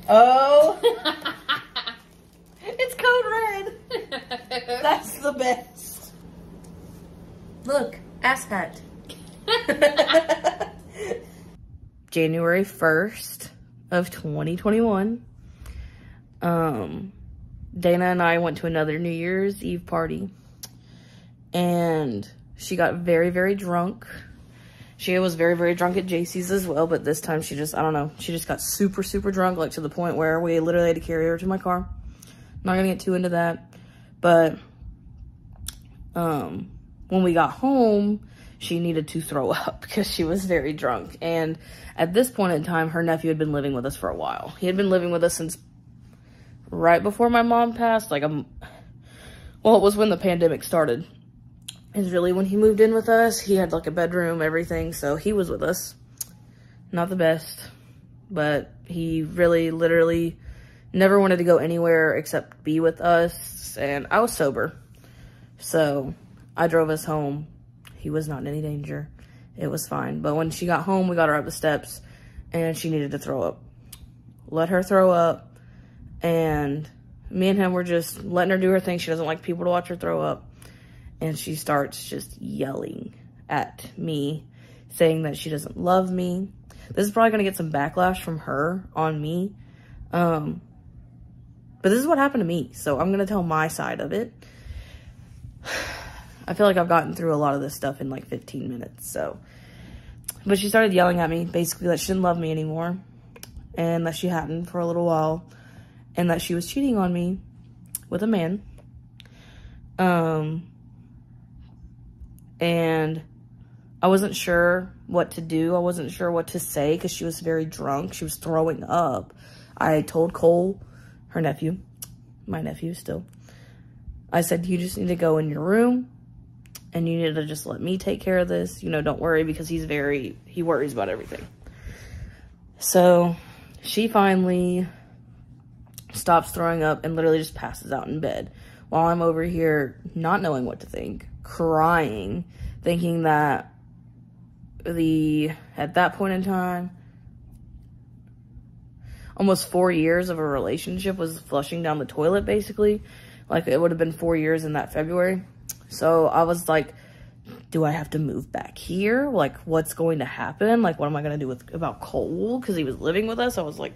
Oh. It's code red. That's the best. Look, ass hat. January 1st of 2021. Dana and I went to another New Year's Eve party. And she got very, very drunk. She was very, very drunk at JC's as well, but this time she just, I don't know, she just got super, super drunk, like to the point where we literally had to carry her to my car. I'm not gonna get too into that, but when we got home, she needed to throw up because she was very drunk. And at this point in time, her nephew had been living with us for a while. He had been living with us since right before my mom passed, like, well, it was when the pandemic started. Is really when he moved in with us. He had like a bedroom, everything, so he was with us. Not the best, but he really literally never wanted to go anywhere except be with us, and I was sober. So I drove us home. He was not in any danger. It was fine. But when she got home, we got her up the steps and she needed to throw up. Let her throw up, and me and him were just letting her do her thing. She doesn't like people to watch her throw up. And she starts just yelling at me, saying that she doesn't love me. This is probably going to get some backlash from her on me. But this is what happened to me. So I'm going to tell my side of it. I feel like I've gotten through a lot of this stuff in like 15 minutes. So, but she started yelling at me, basically that she didn't love me anymore. And that she hadn't for a little while. And that she was cheating on me with a man. And I wasn't sure what to do. I wasn't sure what to say because she was very drunk. She was throwing up. I told Cole, her nephew, my nephew still, I said, you just need to go in your room and you need to just let me take care of this. You know, don't worry, because he worries about everything. So she finally stops throwing up and literally just passes out in bed while I'm over here not knowing what to think. Crying, thinking that at that point in time, almost 4 years of a relationship was flushing down the toilet, basically. Like, it would have been 4 years in that February. So I was like, do I have to move back here? Like, what's going to happen? Like, what am I going to do about Cole? Because he was living with us. I was like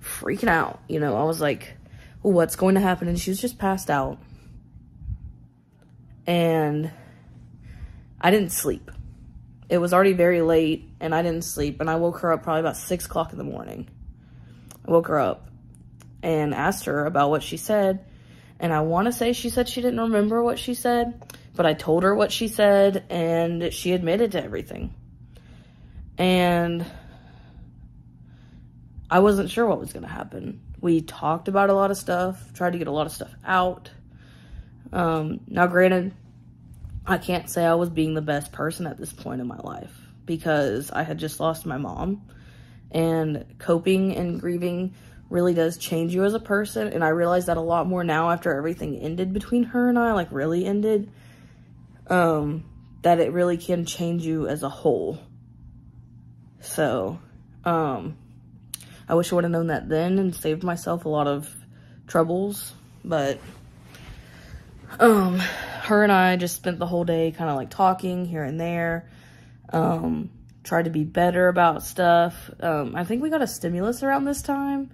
freaking out, you know. I was like, what's going to happen? And she was just passed out. And I didn't sleep. It was already very late, and I didn't sleep. And I woke her up probably about 6 o'clock in the morning. I woke her up and asked her about what she said. And I want to say she said she didn't remember what she said. But I told her what she said, and she admitted to everything. And I wasn't sure what was going to happen. We talked about a lot of stuff, tried to get a lot of stuff out. Now granted, I can't say I was being the best person at this point in my life because I had just lost my mom, and coping and grieving really does change you as a person. And I realize that a lot more now after everything ended between her and I, like really ended, that it really can change you as a whole. So, I wish I would have known that then and saved myself a lot of troubles, but her and I just spent the whole day kind of like talking here and there, tried to be better about stuff. I think we got a stimulus around this time,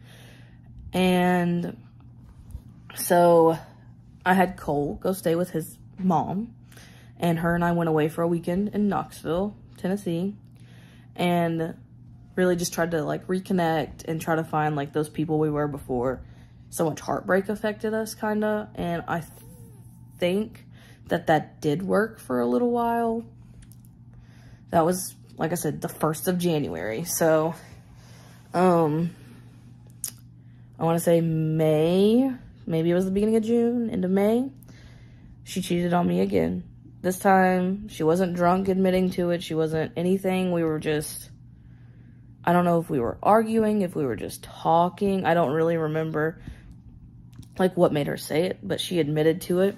and so I had Cole go stay with his mom, and her and I went away for a weekend in Knoxville, Tennessee, and really just tried to like reconnect and try to find like those people we were before so much heartbreak affected us, kind of. And I think that did work for a little while. That was, like I said, the 1st of January. So, I want to say May, maybe it was the beginning of June, end of May, she cheated on me again. This time, she wasn't drunk admitting to it. She wasn't anything. We were just, I don't know if we were arguing, if we were just talking. I don't really remember, like, what made her say it, but she admitted to it.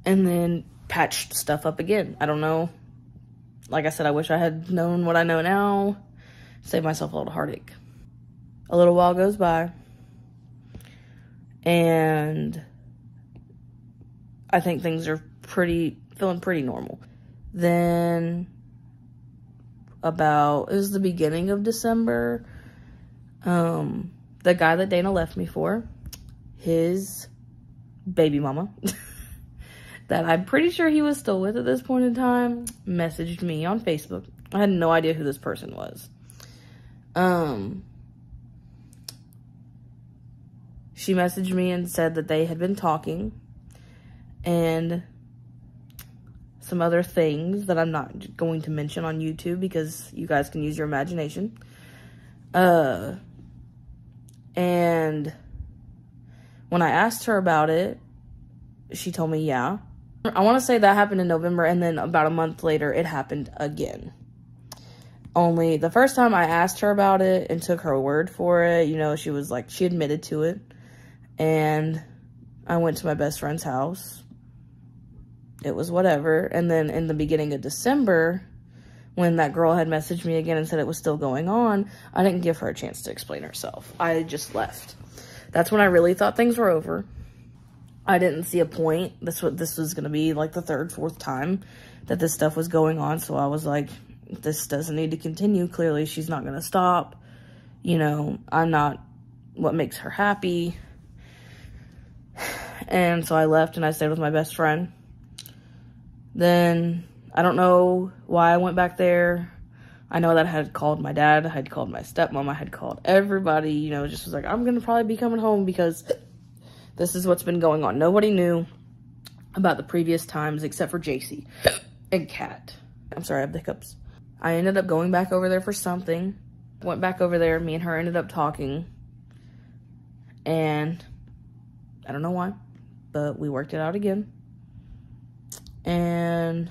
And then patched stuff up again. I don't know. Like I said, I wish I had known what I know now. Save myself a lot of heartache. A little while goes by, and I think things are feeling pretty normal. Then it was the beginning of December, the guy that Dana left me for, his baby mama, that I'm pretty sure he was still with at this point in time, messaged me on Facebook. I had no idea who this person was. She messaged me and said that they had been talking, and some other things that I'm not going to mention on YouTube because you guys can use your imagination. And when I asked her about it, she told me, yeah. I want to say that happened in November, and then about a month later, it happened again. Only the first time I asked her about it and took her word for it, you know, she was like, she admitted to it. And I went to my best friend's house. It was whatever. And then in the beginning of December, when that girl had messaged me again and said it was still going on, I didn't give her a chance to explain herself. I just left. That's when I really thought things were over. I didn't see a point. This was going to be like the third, fourth time that this stuff was going on. So I was like, this doesn't need to continue. Clearly, she's not going to stop. You know, I'm not what makes her happy. And so I left and I stayed with my best friend. Then, I don't know why I went back there. I know that I had called my dad, I had called my stepmom, I had called everybody, you know, just was like, I'm going to probably be coming home because this is what's been going on. Nobody knew about the previous times except for JC and Kat. I'm sorry, I have the hiccups. I ended up going back over there for something. Went back over there, me and her ended up talking. And I don't know why, but we worked it out again. And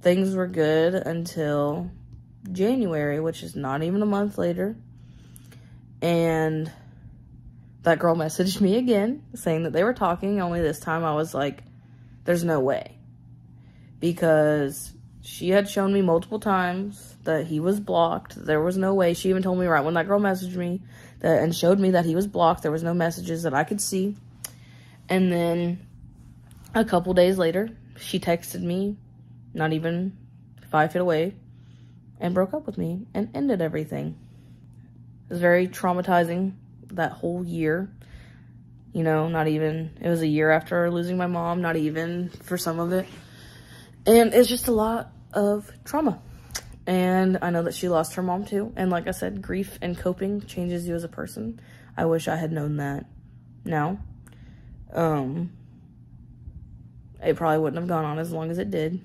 things were good until January, which is not even a month later. And that girl messaged me again saying that they were talking, only this time I was like, there's no way. Because she had shown me multiple times that he was blocked. There was no way. She even told me right when that girl messaged me and showed me that he was blocked. There was no messages that I could see. And then a couple days later, she texted me, not even 5 feet away, and broke up with me and ended everything. It was very traumatizing that whole year. You know, not even, it was a year after losing my mom, not even for some of it. And it's just a lot of trauma. And I know that she lost her mom too. And like I said, grief and coping changes you as a person. I wish I had known that now. It probably wouldn't have gone on as long as it did.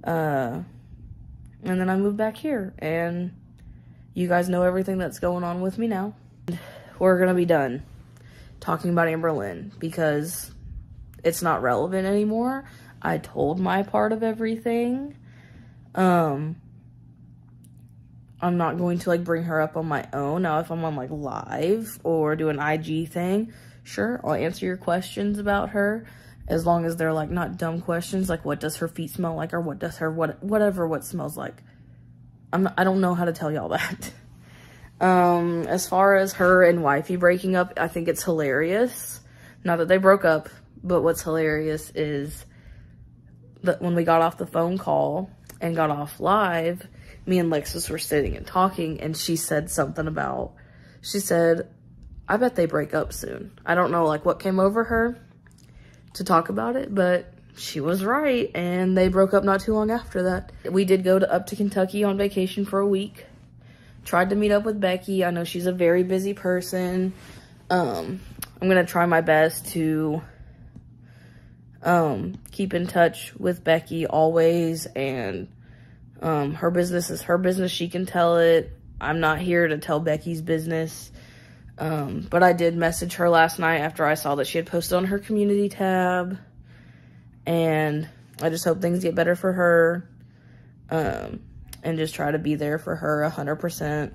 And then I moved back here, and you guys know everything that's going on with me now. We're gonna be done talking about Amber Lynn because it's not relevant anymore. I told my part of everything. I'm not going to like bring her up on my own. Now, if I'm on like live or do an IG thing, sure, I'll answer your questions about her. As long as they're like not dumb questions, like what does her feet smell like, or what does her what smells like. I don't know how to tell y'all that. As far as her and wifey breaking up, I think it's hilarious. Not that they broke up, but what's hilarious is that when we got off the phone call and got off live, me and Lexus were sitting and talking, and she said something about, she said, I bet they break up soon. I don't know like what came over her to talk about it, but she was right, and they broke up not too long after that. We did go up to Kentucky on vacation for a week. Tried to meet up with Becky. I know she's a very busy person. I'm gonna try my best to keep in touch with Becky always, and her business is her business. She can tell it. I'm not here to tell Becky's business. But I did message her last night after I saw that she had posted on her community tab, and I just hope things get better for her, and just try to be there for her 100%.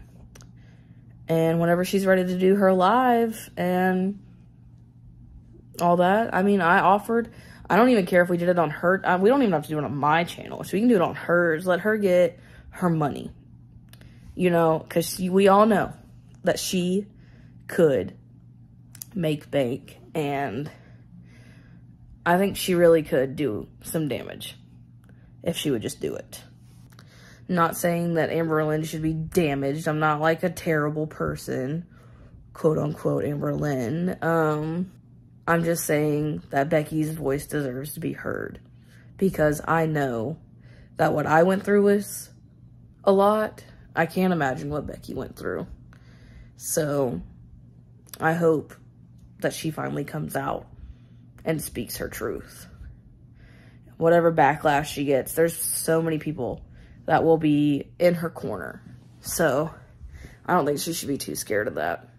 And whenever she's ready to do her live and all that, I mean, I offered, I don't even care if we did it on her, we don't even have to do it on my channel, so we can do it on hers, let her get her money. You know, because we all know that she could make bank, and I think she really could do some damage if she would just do it. Not saying that Amber Lynn should be damaged. I'm not like a terrible person, quote unquote Amber Lynn. I'm just saying that Becky's voice deserves to be heard, because I know that what I went through was a lot. I can't imagine what Becky went through. So I hope that she finally comes out and speaks her truth. Whatever backlash she gets, there's so many people that will be in her corner. So I don't think she should be too scared of that.